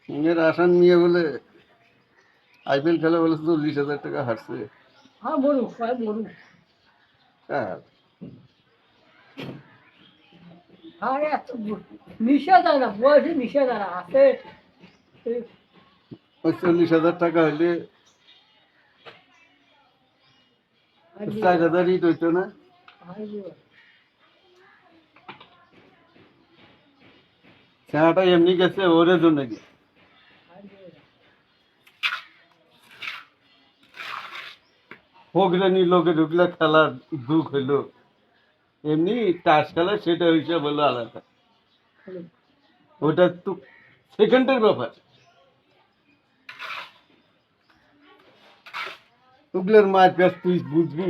এর আসান মিয়া বলে আইপিএল খেলা বলে 40,000 টাকা হারছে। হ্যাঁ বলু ভাই বলু কার? হ্যাঁ এত নিষেধ হয় না বয়সে নিষেধ হয় না আছে ওই 40,000 টাকা হইলে 4,000 ইট হইতো না? ছেঁড়াটা এমনি গেছে ওরে জন্য কি ফোকরানি লোকে ঢুকলে খেলার দুঃখ হইলো, এমনি তাস খেলা সেটা হিসাব হলো আলাদা। ওটা তো সেকেন্ডের ব্যাপার। ওগুলোর মার পেস তুই বুঝবি?